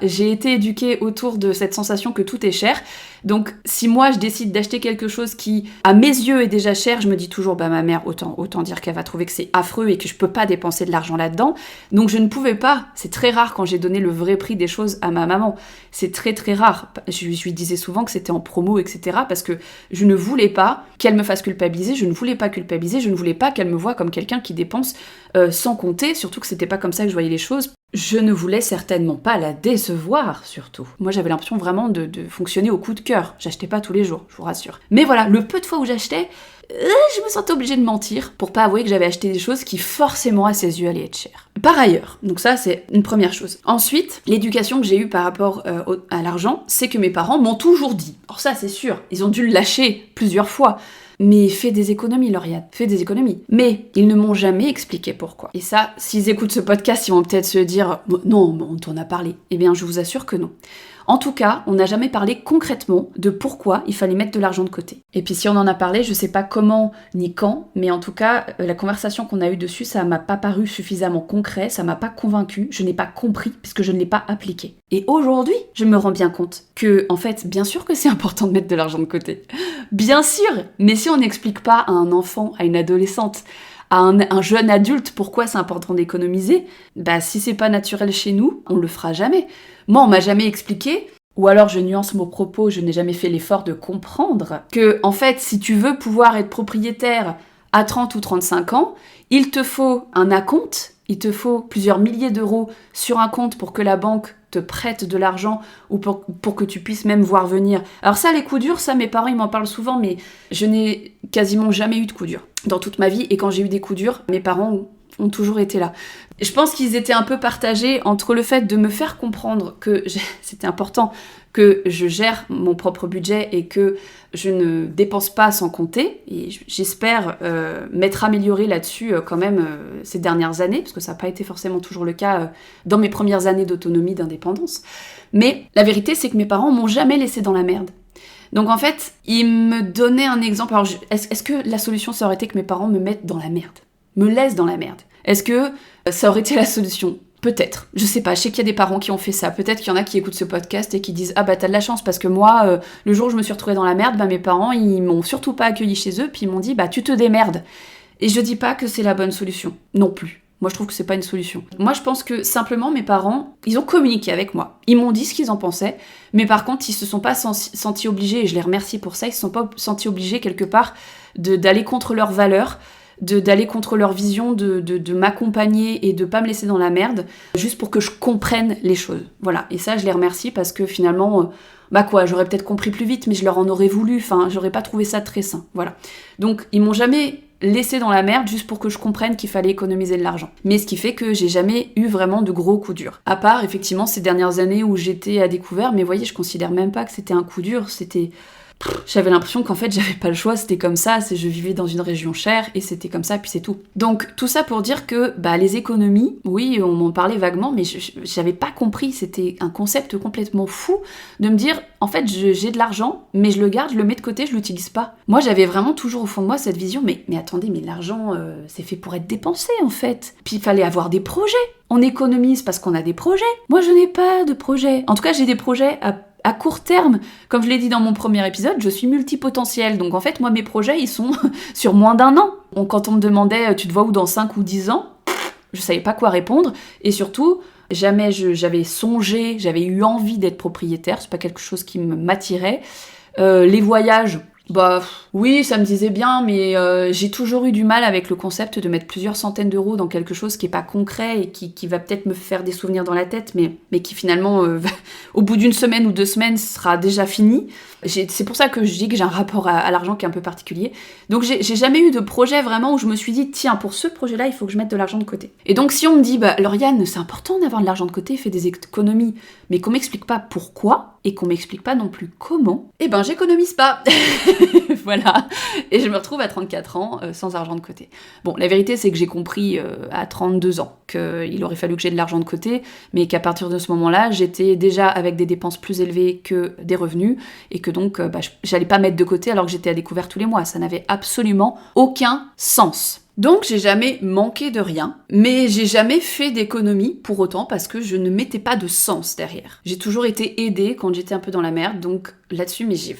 J'ai été éduquée autour de cette sensation que tout est cher. Donc, si moi, je décide d'acheter quelque chose qui, à mes yeux, est déjà cher, je me dis toujours, ma mère, autant dire qu'elle va trouver que c'est affreux et que je peux pas dépenser de l'argent là-dedans. Donc, je ne pouvais pas. C'est très rare quand j'ai donné le vrai prix des choses à ma maman. C'est très, très rare. Je lui disais souvent que c'était en promo, etc. parce que je ne voulais pas qu'elle me fasse culpabiliser, je ne voulais pas qu'elle me voie comme quelqu'un qui dépense sans compter, surtout que c'était pas comme ça que je voyais les choses. Je ne voulais certainement pas la décevoir, surtout. Moi, j'avais l'impression vraiment de fonctionner au coup de cœur. J'achetais pas tous les jours, je vous rassure. Mais voilà, le peu de fois où j'achetais, je me sentais obligée de mentir pour pas avouer que j'avais acheté des choses qui, forcément, à ses yeux, allaient être chères. Par ailleurs, donc ça, c'est une première chose. Ensuite, l'éducation que j'ai eue par rapport à l'argent, c'est que mes parents m'ont toujours dit. Alors ça, c'est sûr, ils ont dû le lâcher plusieurs fois. Mais fais des économies, Lauriane, fais des économies. Mais ils ne m'ont jamais expliqué pourquoi. Et ça, s'ils écoutent ce podcast, ils vont peut-être se dire « Non, on t'en a parlé ». Eh bien, je vous assure que non. En tout cas, on n'a jamais parlé concrètement de pourquoi il fallait mettre de l'argent de côté. Et puis si on en a parlé, je sais pas comment ni quand, mais en tout cas, la conversation qu'on a eue dessus, ça m'a pas paru suffisamment concret, ça m'a pas convaincu, je n'ai pas compris puisque je ne l'ai pas appliqué. Et aujourd'hui, je me rends bien compte que, en fait, bien sûr que c'est important de mettre de l'argent de côté. Bien sûr, mais si on n'explique pas à un enfant, à une adolescente, à un jeune adulte pourquoi c'est important d'économiser, si c'est pas naturel chez nous, on le fera jamais. Moi, on m'a jamais expliqué, ou alors je nuance mon propos, je n'ai jamais fait l'effort de comprendre que, en fait, si tu veux pouvoir être propriétaire à 30 ou 35 ans, il te faut un acompte, il te faut plusieurs milliers d'euros sur un compte pour que la banque te prête de l'argent ou pour que tu puisses même voir venir. Alors ça, les coups durs, ça, mes parents, ils m'en parlent souvent, mais je n'ai quasiment jamais eu de coups durs dans toute ma vie. Et quand j'ai eu des coups durs, mes parents ont toujours été là. Je pense qu'ils étaient un peu partagés entre le fait de me faire comprendre que c'était important que je gère mon propre budget et que je ne dépense pas sans compter. Et j'espère m'être améliorée là-dessus quand même ces dernières années, parce que ça n'a pas été forcément toujours le cas dans mes premières années d'autonomie, d'indépendance. Mais la vérité, c'est que mes parents m'ont jamais laissé dans la merde. Donc en fait, ils me donnaient un exemple. Alors, est-ce que la solution, ça aurait été que mes parents me mettent dans la merde ? Me laissent dans la merde ? Est-ce que ça aurait été la solution ? Peut-être. Je sais pas, je sais qu'il y a des parents qui ont fait ça. Peut-être qu'il y en a qui écoutent ce podcast et qui disent « Ah t'as de la chance parce que moi, le jour où je me suis retrouvée dans la merde, mes parents, ils m'ont surtout pas accueilli chez eux, puis ils m'ont dit « Tu te démerdes ». Et je dis pas que c'est la bonne solution. Non plus. Moi, je trouve que c'est pas une solution. Moi, je pense que simplement, mes parents, ils ont communiqué avec moi. Ils m'ont dit ce qu'ils en pensaient, mais par contre, ils se sont pas sentis obligés, et je les remercie pour ça, ils se sont pas sentis obligés quelque part d'aller contre leurs valeurs, d'aller contre leur vision, de m'accompagner et de pas me laisser dans la merde, juste pour que je comprenne les choses. Voilà, et ça je les remercie parce que finalement, j'aurais peut-être compris plus vite, mais je leur en aurais voulu, j'aurais pas trouvé ça très sain, voilà. Donc ils m'ont jamais laissé dans la merde juste pour que je comprenne qu'il fallait économiser de l'argent. Mais ce qui fait que j'ai jamais eu vraiment de gros coups durs. À part, effectivement, ces dernières années où j'étais à découvert, mais vous voyez, je considère même pas que c'était un coup dur, j'avais l'impression qu'en fait j'avais pas le choix, c'était comme ça, je vivais dans une région chère et c'était comme ça, puis c'est tout. Donc tout ça pour dire que les économies, oui, on m'en parlait vaguement, mais j'avais pas compris, c'était un concept complètement fou de me dire, en fait j'ai de l'argent, mais je le garde, je le mets de côté, je l'utilise pas. Moi j'avais vraiment toujours au fond de moi cette vision, mais attendez, mais l'argent c'est fait pour être dépensé en fait. Puis il fallait avoir des projets. On économise parce qu'on a des projets. Moi je n'ai pas de projets. En tout cas j'ai des projets à court terme. Comme je l'ai dit dans mon premier épisode, je suis multipotentielle. Donc en fait, moi, mes projets, ils sont sur moins d'un an. Donc, quand on me demandait, tu te vois où dans 5 ou 10 ans, je savais pas quoi répondre. Et surtout, jamais j'avais songé, j'avais eu envie d'être propriétaire. C'est pas quelque chose qui m'attirait. Les voyages... oui, ça me disait bien, mais j'ai toujours eu du mal avec le concept de mettre plusieurs centaines d'euros dans quelque chose qui est pas concret et qui va peut-être me faire des souvenirs dans la tête, mais qui finalement, au bout d'une semaine ou 2 semaines, sera déjà fini. C'est pour ça que je dis que j'ai un rapport à l'argent qui est un peu particulier. Donc j'ai jamais eu de projet vraiment où je me suis dit, tiens, pour ce projet-là, il faut que je mette de l'argent de côté. Et donc si on me dit, Lauriane, c'est important d'avoir de l'argent de côté, fais des économies, mais qu'on m'explique pas pourquoi, et qu'on m'explique pas non plus comment, j'économise pas. Voilà. Et je me retrouve à 34 ans sans argent de côté. Bon, la vérité, c'est que j'ai compris à 32 ans qu'il aurait fallu que j'ai de l'argent de côté, mais qu'à partir de ce moment-là, j'étais déjà avec des dépenses plus élevées que des revenus, et que donc, j'allais pas mettre de côté alors que j'étais à découvert tous les mois. Ça n'avait absolument aucun sens. Donc j'ai jamais manqué de rien, mais j'ai jamais fait d'économie pour autant parce que je ne mettais pas de sens derrière. J'ai toujours été aidée quand j'étais un peu dans la merde, donc là-dessus, mais j'ai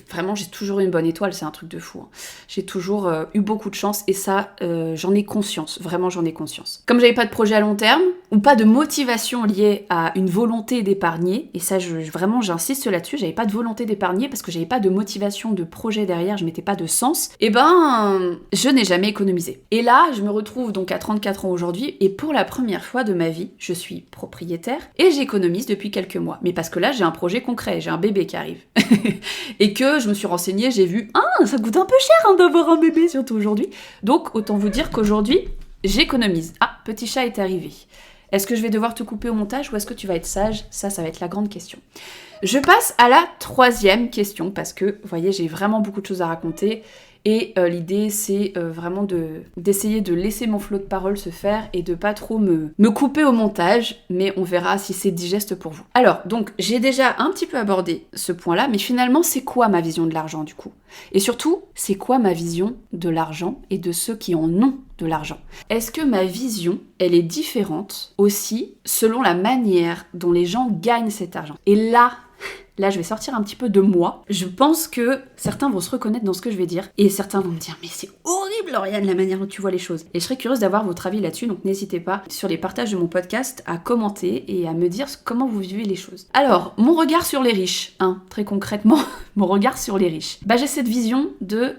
toujours eu une bonne étoile, c'est un truc de fou. Hein. J'ai toujours eu beaucoup de chance et ça, j'en ai conscience, vraiment j'en ai conscience. Comme j'avais pas de projet à long terme, ou pas de motivation liée à une volonté d'épargner, et ça vraiment j'insiste là-dessus, j'avais pas de volonté d'épargner parce que j'avais pas de motivation de projet derrière, je mettais pas de sens, je n'ai jamais économisé. Et là, je me retrouve donc à 34 ans aujourd'hui et pour la première fois de ma vie, je suis propriétaire et j'économise depuis quelques mois. Mais parce que là, j'ai un projet concret, j'ai un bébé qui arrive. Et que je me suis renseignée, j'ai vu, ça coûte un peu cher d'avoir un bébé, surtout aujourd'hui. Donc, autant vous dire qu'aujourd'hui, j'économise. Ah, petit chat est arrivé. Est-ce que je vais devoir te couper au montage ou est-ce que tu vas être sage ? Ça va être la grande question. Je passe à la 3e question parce que, vous voyez, j'ai vraiment beaucoup de choses à raconter. Et l'idée, c'est vraiment d'essayer de laisser mon flot de parole se faire et de pas trop me couper au montage, mais on verra si c'est digeste pour vous. Alors, donc, j'ai déjà un petit peu abordé ce point-là, mais finalement, c'est quoi ma vision de l'argent, du coup ? Et surtout, c'est quoi ma vision de l'argent et de ceux qui en ont de l'argent ? Est-ce que ma vision, elle est différente aussi selon la manière dont les gens gagnent cet argent ? Et là, je vais sortir un petit peu de moi. Je pense que certains vont se reconnaître dans ce que je vais dire. Et certains vont me dire, mais c'est horrible, Lauriane, la manière dont tu vois les choses. Et je serais curieuse d'avoir votre avis là-dessus. Donc n'hésitez pas, sur les partages de mon podcast, à commenter et à me dire comment vous vivez les choses. Alors, mon regard sur les riches. Très concrètement, mon regard sur les riches. J'ai cette vision de,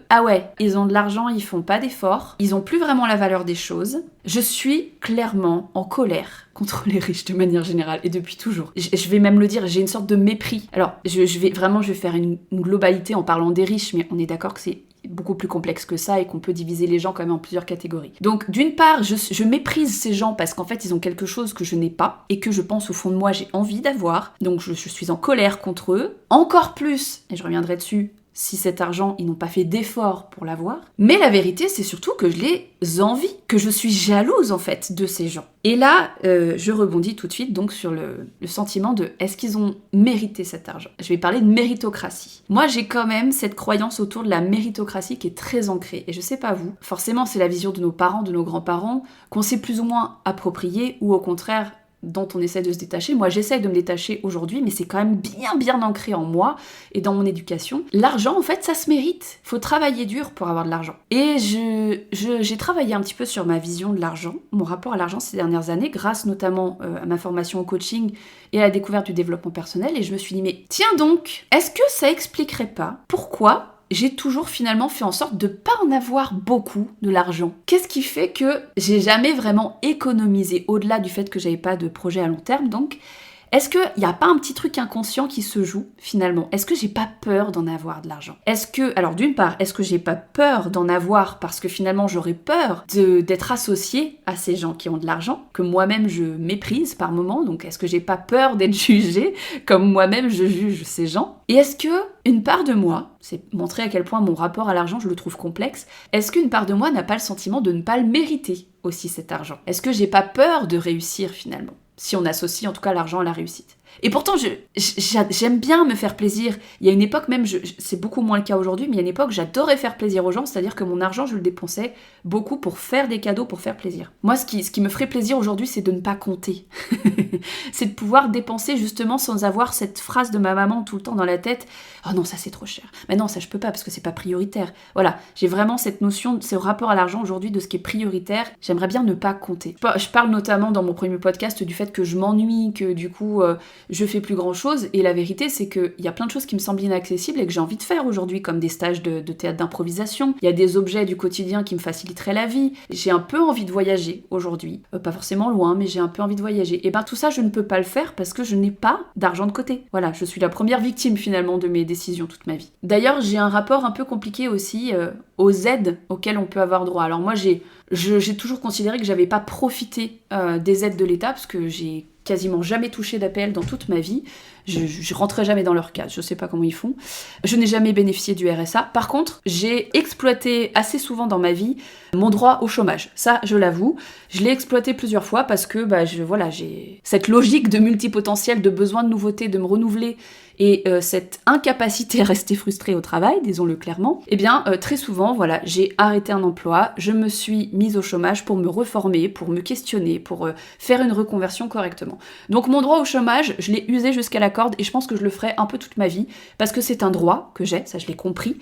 ils ont de l'argent, ils font pas d'efforts. Ils ont plus vraiment la valeur des choses. Je suis clairement en colère contre les riches de manière générale et depuis toujours. Je vais même le dire, j'ai une sorte de mépris. Alors, je vais faire une globalité en parlant des riches, mais on est d'accord que c'est beaucoup plus complexe que ça et qu'on peut diviser les gens quand même en plusieurs catégories. Donc, d'une part, je méprise ces gens parce qu'en fait, ils ont quelque chose que je n'ai pas et que je pense au fond de moi, j'ai envie d'avoir. Donc, je suis en colère contre eux. Encore plus, et je reviendrai dessus, si cet argent, ils n'ont pas fait d'efforts pour l'avoir. Mais la vérité, c'est surtout que je les envie, que je suis jalouse en fait de ces gens. Et là, je rebondis tout de suite donc sur le sentiment de est-ce qu'ils ont mérité cet argent ? Je vais parler de méritocratie. Moi, j'ai quand même cette croyance autour de la méritocratie qui est très ancrée. Et je sais pas vous, forcément c'est la vision de nos parents, de nos grands-parents, qu'on s'est plus ou moins appropriée ou au contraire dont on essaie de se détacher. Moi, j'essaie de me détacher aujourd'hui, mais c'est quand même bien ancré en moi et dans mon éducation. L'argent, en fait, ça se mérite. Faut travailler dur pour avoir de l'argent. Et j'ai travaillé un petit peu sur ma vision de l'argent, mon rapport à l'argent ces dernières années, grâce notamment à ma formation au coaching et à la découverte du développement personnel. Et je me suis dit, mais tiens donc, est-ce que ça expliquerait pas pourquoi j'ai toujours finalement fait en sorte de pas en avoir beaucoup de l'argent. Qu'est-ce qui fait que j'ai jamais vraiment économisé, au-delà du fait que j'avais pas de projet à long terme donc? Est-ce qu'il n'y a pas un petit truc inconscient qui se joue finalement? Est-ce que j'ai pas peur d'en avoir de l'argent? Alors d'une part, est-ce que j'ai pas peur d'en avoir parce que finalement j'aurais peur d'être associée à ces gens qui ont de l'argent, que moi-même je méprise par moments, donc est-ce que j'ai pas peur d'être jugée comme moi-même je juge ces gens? Et est-ce que une part de moi, c'est montrer à quel point mon rapport à l'argent je le trouve complexe, est-ce qu'une part de moi n'a pas le sentiment de ne pas le mériter aussi cet argent? Est-ce que j'ai pas peur de réussir finalement? Si on associe en tout cas l'argent à la réussite. Et pourtant, j'aime bien me faire plaisir. Il y a une époque même, c'est beaucoup moins le cas aujourd'hui, mais il y a une époque, j'adorais faire plaisir aux gens, c'est-à-dire que mon argent, je le dépensais beaucoup pour faire des cadeaux, pour faire plaisir. Moi, ce qui me ferait plaisir aujourd'hui, c'est de ne pas compter. C'est de pouvoir dépenser justement sans avoir cette phrase de ma maman tout le temps dans la tête. « Oh non, ça c'est trop cher. Mais non, ça je peux pas parce que c'est pas prioritaire. » Voilà, j'ai vraiment cette notion, ce rapport à l'argent aujourd'hui de ce qui est prioritaire. J'aimerais bien ne pas compter. Je parle notamment dans mon premier podcast du fait que je m'ennuie, que du coup... je fais plus grand chose, et la vérité c'est qu'il y a plein de choses qui me semblent inaccessibles et que j'ai envie de faire aujourd'hui, comme des stages de théâtre d'improvisation, il y a des objets du quotidien qui me faciliteraient la vie, j'ai un peu envie de voyager aujourd'hui, pas forcément loin, mais j'ai un peu envie de voyager, et ben tout ça je ne peux pas le faire parce que je n'ai pas d'argent de côté. Voilà, je suis la première victime finalement de mes décisions toute ma vie. D'ailleurs j'ai un rapport un peu compliqué aussi aux aides auxquelles on peut avoir droit. Alors moi j'ai toujours considéré que j'avais pas profité des aides de l'État parce que j'ai quasiment jamais touché d'APL dans toute ma vie. Je rentrais jamais dans leur cadre, je sais pas comment ils font. Je n'ai jamais bénéficié du RSA. Par contre, j'ai exploité assez souvent dans ma vie mon droit au chômage. Ça, je l'avoue. Je l'ai exploité plusieurs fois parce que j'ai cette logique de multipotentiel, de besoin de nouveauté, de me renouveler, et cette incapacité à rester frustrée au travail, disons-le clairement, eh bien très souvent, voilà, j'ai arrêté un emploi, je me suis mise au chômage pour me reformer, pour me questionner, pour faire une reconversion correctement. Donc mon droit au chômage, je l'ai usé jusqu'à la corde et je pense que je le ferai un peu toute ma vie parce que c'est un droit que j'ai, ça je l'ai compris.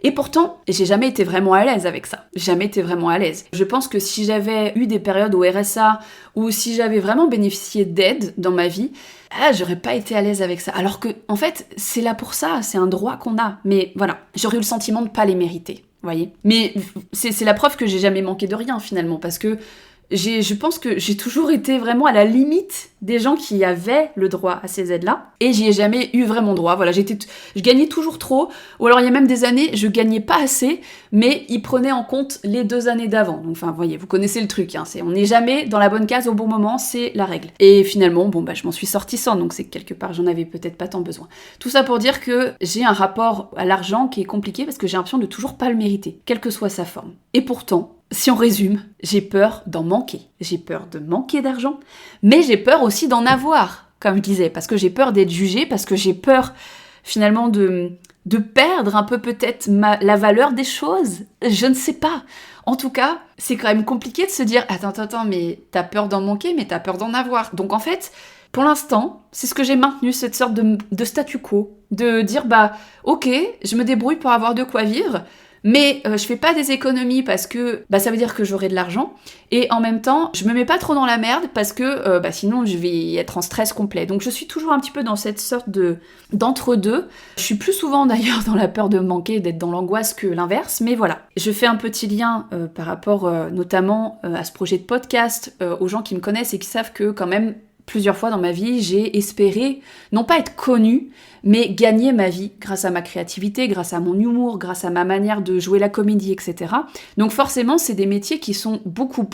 Et pourtant, j'ai jamais été vraiment à l'aise avec ça. Jamais été vraiment à l'aise. Je pense que si j'avais eu des périodes au RSA ou si j'avais vraiment bénéficié d'aide dans ma vie, j'aurais pas été à l'aise avec ça. Alors que, en fait, c'est là pour ça, c'est un droit qu'on a. Mais voilà, j'aurais eu le sentiment de pas les mériter, voyez. Mais c'est la preuve que j'ai jamais manqué de rien finalement, parce que je pense que j'ai toujours été vraiment à la limite des gens qui avaient le droit à ces aides-là, et j'y ai jamais eu vraiment droit. Voilà, je gagnais toujours trop, ou alors il y a même des années, je gagnais pas assez, mais ils prenaient en compte les 2 années d'avant. Donc, enfin, voyez, vous connaissez le truc, hein, on n'est jamais dans la bonne case au bon moment, c'est la règle. Et finalement, je m'en suis sortie sans, donc c'est que quelque part, j'en avais peut-être pas tant besoin. Tout ça pour dire que j'ai un rapport à l'argent qui est compliqué, parce que j'ai l'impression de toujours pas le mériter, quelle que soit sa forme. Et pourtant, si on résume, j'ai peur d'en manquer. J'ai peur de manquer d'argent, mais j'ai peur aussi d'en avoir, comme je disais, parce que j'ai peur d'être jugée, parce que j'ai peur finalement de perdre un peu peut-être la valeur des choses. Je ne sais pas. En tout cas, c'est quand même compliqué de se dire « Attends, mais t'as peur d'en manquer, mais t'as peur d'en avoir. » Donc en fait, pour l'instant, c'est ce que j'ai maintenu, cette sorte de statu quo, de dire « Ok, je me débrouille pour avoir de quoi vivre ». Mais je fais pas des économies parce que ça veut dire que j'aurai de l'argent, et en même temps je me mets pas trop dans la merde parce que sinon je vais être en stress complet. Donc je suis toujours un petit peu dans cette sorte d'entre-deux. Je suis plus souvent d'ailleurs dans la peur de manquer, d'être dans l'angoisse que l'inverse, mais voilà. Je fais un petit lien par rapport notamment à ce projet de podcast, aux gens qui me connaissent et qui savent que quand même plusieurs fois dans ma vie, j'ai espéré, non pas être connue, mais gagner ma vie grâce à ma créativité, grâce à mon humour, grâce à ma manière de jouer la comédie, etc. Donc forcément, c'est des métiers qui sont beaucoup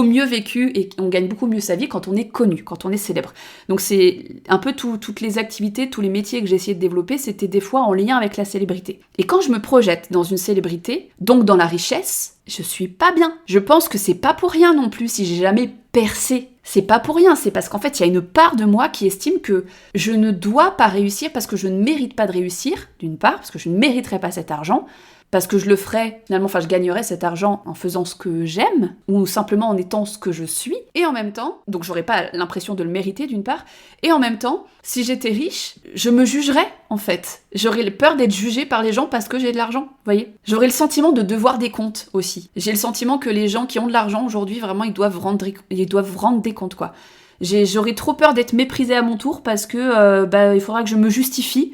mieux vécus et on gagne beaucoup mieux sa vie quand on est connu, quand on est célèbre. Donc c'est un peu toutes les activités, tous les métiers que j'ai essayé de développer, c'était des fois en lien avec la célébrité. Et quand je me projette dans une célébrité, donc dans la richesse, je suis pas bien. Je pense que c'est pas pour rien non plus si j'ai jamais percé. C'est pas pour rien, c'est parce qu'en fait, il y a une part de moi qui estime que je ne dois pas réussir parce que je ne mérite pas de réussir, d'une part, parce que je ne mériterai pas cet argent, parce que je le ferais, finalement, je gagnerais cet argent en faisant ce que j'aime, ou simplement en étant ce que je suis, et en même temps, donc j'aurais pas l'impression de le mériter d'une part, et en même temps, si j'étais riche, je me jugerais, en fait. J'aurais peur d'être jugée par les gens parce que j'ai de l'argent, vous voyez. J'aurais le sentiment de devoir des comptes aussi. J'ai le sentiment que les gens qui ont de l'argent aujourd'hui, vraiment, ils doivent rendre des comptes, quoi. J'aurais trop peur d'être méprisée à mon tour parce que il faudra que je me justifie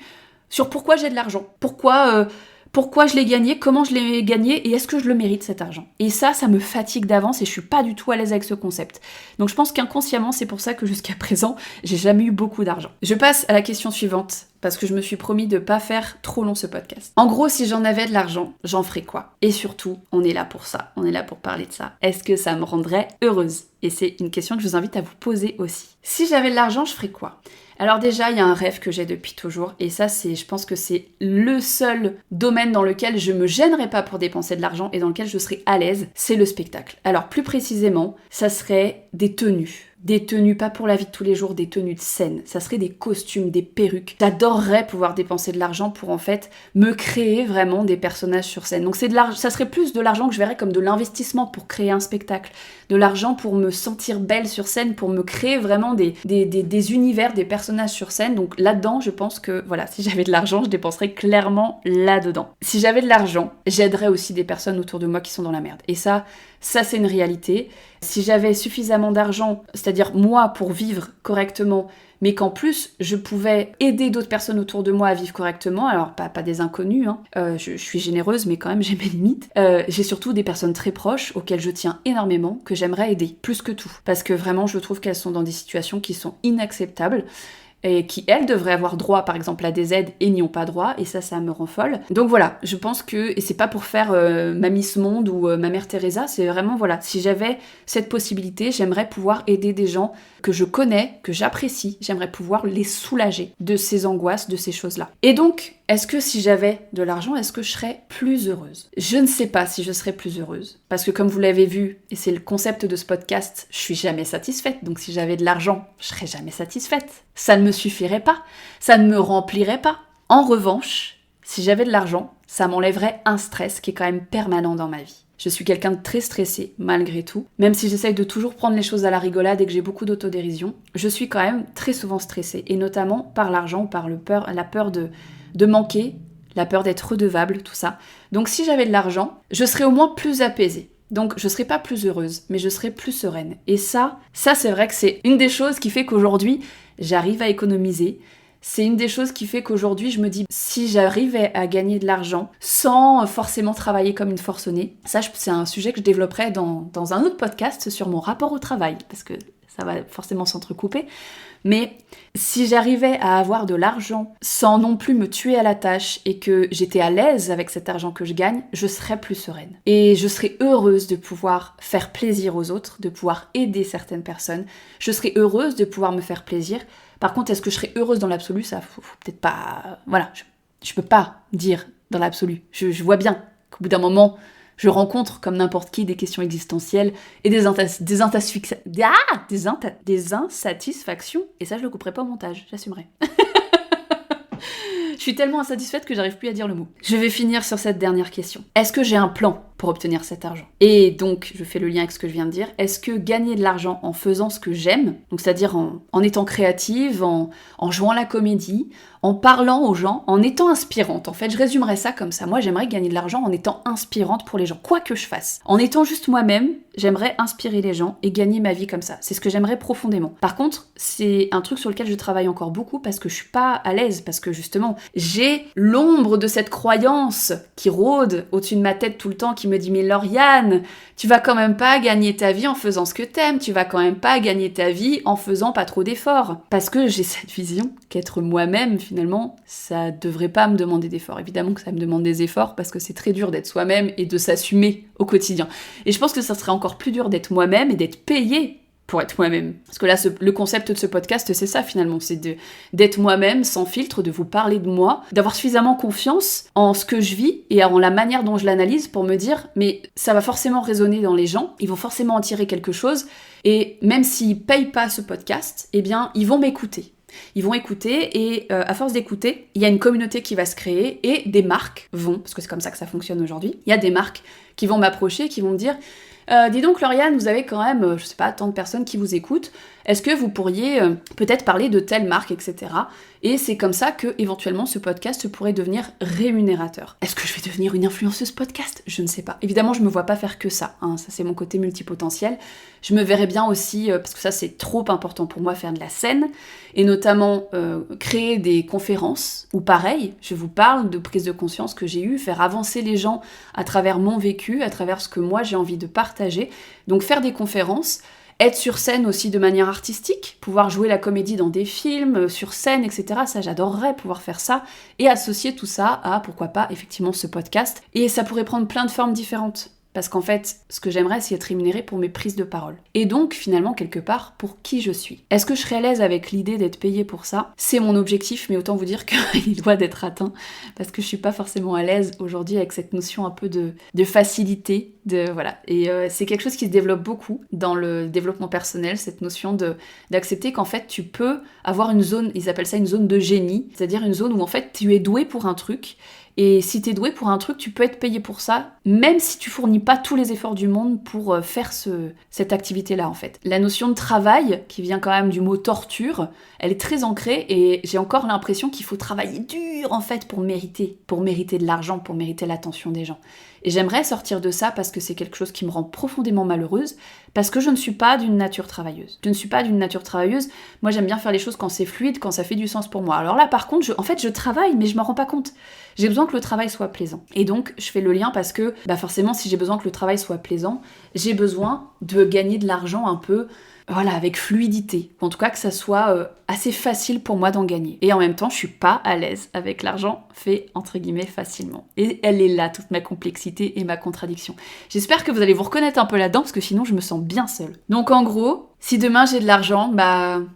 sur pourquoi j'ai de l'argent. pourquoi je l'ai gagné, comment je l'ai gagné et est-ce que je le mérite cet argent. Et ça me fatigue d'avance et je suis pas du tout à l'aise avec ce concept. Donc je pense qu'inconsciemment, c'est pour ça que jusqu'à présent, j'ai jamais eu beaucoup d'argent. Je passe à la question suivante, parce que je me suis promis de pas faire trop long ce podcast. En gros, si j'en avais de l'argent, j'en ferais quoi? Et surtout, on est là pour ça, on est là pour parler de ça. Est-ce que ça me rendrait heureuse? Et c'est une question que je vous invite à vous poser aussi. Si j'avais de l'argent, je ferais quoi? Alors déjà, il y a un rêve que j'ai depuis toujours, et ça, je pense que c'est le seul domaine dans lequel je me gênerais pas pour dépenser de l'argent et dans lequel je serais à l'aise, c'est le spectacle. Alors plus précisément, ça serait des tenues. Des tenues, pas pour la vie de tous les jours, des tenues de scène. Ça serait des costumes, des perruques. J'adorerais pouvoir dépenser de l'argent pour en fait me créer vraiment des personnages sur scène. Donc ça serait plus de l'argent que je verrais comme de l'investissement pour créer un spectacle. De l'argent pour me sentir belle sur scène, pour me créer vraiment des univers, des personnages sur scène. Donc là-dedans, je pense que voilà, si j'avais de l'argent, je dépenserais clairement là-dedans. Si j'avais de l'argent, j'aiderais aussi des personnes autour de moi qui sont dans la merde. Et ça c'est une réalité. Si j'avais suffisamment d'argent, c'est-à-dire moi pour vivre correctement, mais qu'en plus je pouvais aider d'autres personnes autour de moi à vivre correctement, alors pas des inconnus, je suis généreuse mais quand même j'ai mes limites, j'ai surtout des personnes très proches auxquelles je tiens énormément, que j'aimerais aider, plus que tout, parce que vraiment je trouve qu'elles sont dans des situations qui sont inacceptables, et qui, elles, devraient avoir droit, par exemple, à des aides et n'y ont pas droit, et ça me rend folle. Donc voilà, je pense que, et c'est pas pour faire ma Miss Monde ou ma mère Teresa, c'est vraiment, voilà, si j'avais cette possibilité, j'aimerais pouvoir aider des gens que je connais, que j'apprécie, j'aimerais pouvoir les soulager de ces angoisses, de ces choses-là. Et donc, est-ce que si j'avais de l'argent, est-ce que je serais plus heureuse? Je ne sais pas si je serais plus heureuse, parce que comme vous l'avez vu, et c'est le concept de ce podcast, je suis jamais satisfaite, donc si j'avais de l'argent, je serais jamais satisfaite. Ça ne me suffirait pas, ça ne me remplirait pas. En revanche, si j'avais de l'argent, ça m'enlèverait un stress qui est quand même permanent dans ma vie. Je suis quelqu'un de très stressé, malgré tout. Même si j'essaye de toujours prendre les choses à la rigolade et que j'ai beaucoup d'autodérision, je suis quand même très souvent stressée, et notamment par l'argent ou par la peur de manquer, la peur d'être redevable, tout ça. Donc si j'avais de l'argent, je serais au moins plus apaisée. Donc je serais pas plus heureuse, mais je serais plus sereine. Et ça c'est vrai que c'est une des choses qui fait qu'aujourd'hui, j'arrive à économiser. C'est une des choses qui fait qu'aujourd'hui, je me dis, si j'arrivais à gagner de l'argent sans forcément travailler comme une forcenée, ça c'est un sujet que je développerai dans un autre podcast sur mon rapport au travail, parce que ça va forcément s'entrecouper. Mais si j'arrivais à avoir de l'argent sans non plus me tuer à la tâche et que j'étais à l'aise avec cet argent que je gagne, je serais plus sereine. Et je serais heureuse de pouvoir faire plaisir aux autres, de pouvoir aider certaines personnes. Je serais heureuse de pouvoir me faire plaisir. Par contre, est-ce que je serais heureuse dans l'absolu? Ça, faut peut-être pas... Voilà, je peux pas dire dans l'absolu. Je vois bien qu'au bout d'un moment... Je rencontre, comme n'importe qui, des questions existentielles et des insatisfactions. Et ça, je le couperai pas au montage, j'assumerai. Je suis tellement insatisfaite que j'arrive plus à dire le mot. Je vais finir sur cette dernière question. Est-ce que j'ai un plan pour obtenir cet argent? Et donc, je fais le lien avec ce que je viens de dire. Est-ce que gagner de l'argent en faisant ce que j'aime, donc c'est-à-dire en étant créative, en jouant la comédie, en parlant aux gens, en étant inspirante. En fait, je résumerais ça comme ça. Moi, j'aimerais gagner de l'argent en étant inspirante pour les gens, quoi que je fasse. En étant juste moi-même, j'aimerais inspirer les gens et gagner ma vie comme ça. C'est ce que j'aimerais profondément. Par contre, c'est un truc sur lequel je travaille encore beaucoup parce que je suis pas à l'aise, parce que justement, j'ai l'ombre de cette croyance qui rôde au-dessus de ma tête tout le temps, qui me dit « Mais Lauriane, tu vas quand même pas gagner ta vie en faisant ce que t'aimes, tu vas quand même pas gagner ta vie en faisant pas trop d'efforts. » Parce que j'ai cette vision qu'être moi-même, finalement, ça devrait pas me demander d'efforts. Évidemment que ça me demande des efforts parce que c'est très dur d'être soi-même et de s'assumer au quotidien. Et je pense que ça serait encore plus dur d'être moi-même et d'être payé pour être moi-même. Parce que là, le concept de ce podcast, c'est ça finalement, c'est d'être moi-même, sans filtre, de vous parler de moi, d'avoir suffisamment confiance en ce que je vis et en la manière dont je l'analyse pour me dire, mais ça va forcément résonner dans les gens, ils vont forcément en tirer quelque chose, et même s'ils payent pas ce podcast, eh bien, ils vont m'écouter. Ils vont écouter et à force d'écouter, il y a une communauté qui va se créer et des marques vont, parce que c'est comme ça que ça fonctionne aujourd'hui, il y a des marques qui vont m'approcher, qui vont me dire Dis donc Lauriane, vous avez quand même, je sais pas, tant de personnes qui vous écoutent, est-ce que vous pourriez peut-être parler de telle marque, etc. Et c'est comme ça que éventuellement ce podcast pourrait devenir rémunérateur. Est-ce que je vais devenir une influenceuse podcast ? Je ne sais pas. Évidemment, je me vois pas faire que ça, hein. Ça c'est mon côté multipotentiel. Je me verrais bien aussi, parce que ça c'est trop important pour moi, faire de la scène, et notamment créer des conférences, ou pareil, je vous parle de prise de conscience que j'ai eue, faire avancer les gens à travers mon vécu, à travers ce que moi j'ai envie de partager. Donc faire des conférences, être sur scène aussi de manière artistique, pouvoir jouer la comédie dans des films, sur scène, etc. Ça, j'adorerais pouvoir faire ça, et associer tout ça à, pourquoi pas, effectivement, ce podcast. Et ça pourrait prendre plein de formes différentes. Parce qu'en fait, ce que j'aimerais, c'est être rémunérée pour mes prises de parole. Et donc, finalement, quelque part, pour qui je suis. Est-ce que je serais à l'aise avec l'idée d'être payée pour ça ? C'est mon objectif, mais autant vous dire qu'il doit d'être atteint. Parce que je suis pas forcément à l'aise aujourd'hui avec cette notion un peu de facilité. Voilà. Et c'est quelque chose qui se développe beaucoup dans le développement personnel, cette notion d'accepter qu'en fait, tu peux avoir une zone, ils appellent ça une zone de génie. C'est-à-dire une zone où en fait, tu es doué pour un truc. Et si t'es doué pour un truc, tu peux être payé pour ça, même si tu fournis pas tous les efforts du monde pour faire cette activité-là, en fait. La notion de travail, qui vient quand même du mot torture, elle est très ancrée, et j'ai encore l'impression qu'il faut travailler dur, en fait, pour mériter de l'argent, pour mériter l'attention des gens. Et j'aimerais sortir de ça parce que c'est quelque chose qui me rend profondément malheureuse, parce que je ne suis pas d'une nature travailleuse. Moi, j'aime bien faire les choses quand c'est fluide, quand ça fait du sens pour moi. Alors là, par contre, je travaille, mais je m'en rends pas compte. J'ai besoin que le travail soit plaisant. Et donc, je fais le lien parce que, forcément, si j'ai besoin que le travail soit plaisant, j'ai besoin de gagner de l'argent un peu, voilà, avec fluidité. En tout cas, que ça soit assez facile pour moi d'en gagner. Et en même temps, je suis pas à l'aise avec l'argent fait, entre guillemets, facilement. Et elle est là, toute ma complexité et ma contradiction. J'espère que vous allez vous reconnaître un peu là-dedans, parce que sinon, je me sens bien seule. Donc, en gros, si demain j'ai de l'argent,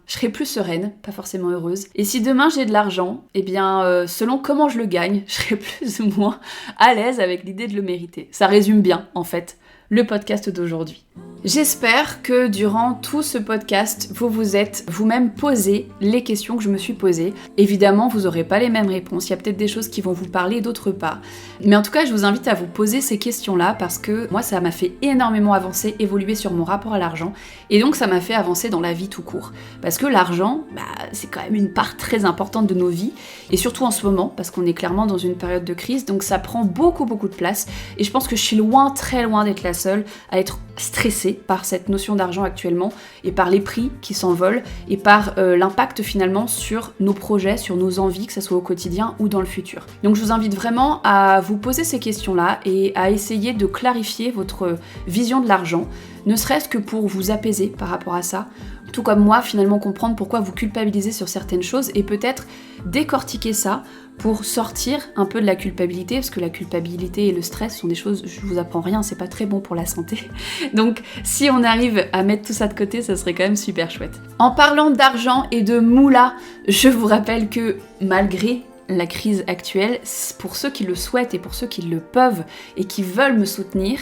je serai plus sereine, pas forcément heureuse. Et si demain j'ai de l'argent, selon comment je le gagne, je serai plus ou moins à l'aise avec l'idée de le mériter. Ça résume bien, en fait, le podcast d'aujourd'hui. J'espère que durant tout ce podcast, vous vous êtes vous-même posé les questions que je me suis posées. Évidemment, vous n'aurez pas les mêmes réponses, il y a peut-être des choses qui vont vous parler, d'autres pas. Mais en tout cas, je vous invite à vous poser ces questions-là parce que moi, ça m'a fait énormément avancer, évoluer sur mon rapport à l'argent. Et donc, ça m'a fait avancer dans la vie tout court. Parce que l'argent, c'est quand même une part très importante de nos vies. Et surtout en ce moment, parce qu'on est clairement dans une période de crise. Donc, ça prend beaucoup de place. Et je pense que je suis loin, très loin d'être la seule à être stressée par cette notion d'argent actuellement et par les prix qui s'envolent et par l'impact finalement sur nos projets, sur nos envies, que ce soit au quotidien ou dans le futur. Donc je vous invite vraiment à vous poser ces questions-là et à essayer de clarifier votre vision de l'argent, ne serait-ce que pour vous apaiser par rapport à ça, tout comme moi finalement comprendre pourquoi vous culpabilisez sur certaines choses et peut-être décortiquer ça pour sortir un peu de la culpabilité, parce que la culpabilité et le stress sont des choses, je vous apprends rien, c'est pas très bon pour la santé. Donc si on arrive à mettre tout ça de côté, ça serait quand même super chouette. En parlant d'argent et de moula, je vous rappelle que malgré la crise actuelle, pour ceux qui le souhaitent et pour ceux qui le peuvent et qui veulent me soutenir,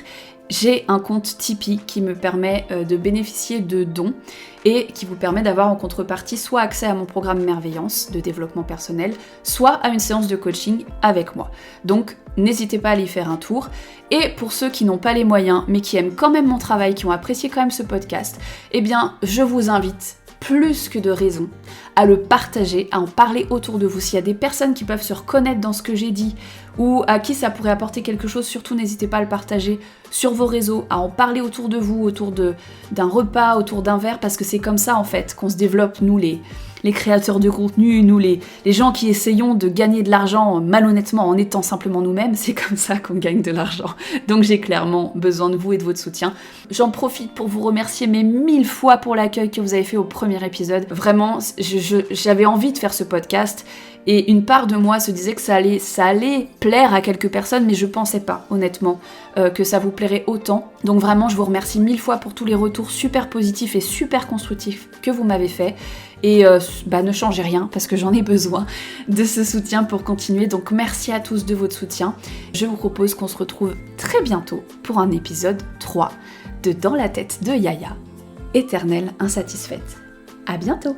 j'ai un compte Tipeee qui me permet de bénéficier de dons et qui vous permet d'avoir en contrepartie soit accès à mon programme Merveillance de développement personnel, soit à une séance de coaching avec moi. Donc n'hésitez pas à aller faire un tour. Et pour ceux qui n'ont pas les moyens mais qui aiment quand même mon travail, qui ont apprécié quand même ce podcast, je vous invite plus que de raison à le partager, à en parler autour de vous. S'il y a des personnes qui peuvent se reconnaître dans ce que j'ai dit ou à qui ça pourrait apporter quelque chose, surtout n'hésitez pas à le partager sur vos réseaux, à en parler autour de vous, autour d'un repas, autour d'un verre, parce que c'est comme ça en fait qu'on se développe, nous les créateurs de contenu, nous les gens qui essayons de gagner de l'argent malhonnêtement en étant simplement nous-mêmes, c'est comme ça qu'on gagne de l'argent. Donc j'ai clairement besoin de vous et de votre soutien. J'en profite pour vous remercier 1000 fois pour l'accueil que vous avez fait au premier épisode. Vraiment, j'avais envie de faire ce podcast et une part de moi se disait que ça allait plaire à quelques personnes, mais je pensais pas, honnêtement, que ça vous plairait autant. Donc vraiment, je vous remercie 1000 fois pour tous les retours super positifs et super constructifs que vous m'avez fait. Et ne changez rien parce que j'en ai besoin de ce soutien pour continuer. Donc merci à tous de votre soutien. Je vous propose qu'on se retrouve très bientôt pour un épisode 3 de Dans la tête de Yaya, éternelle insatisfaite. À bientôt!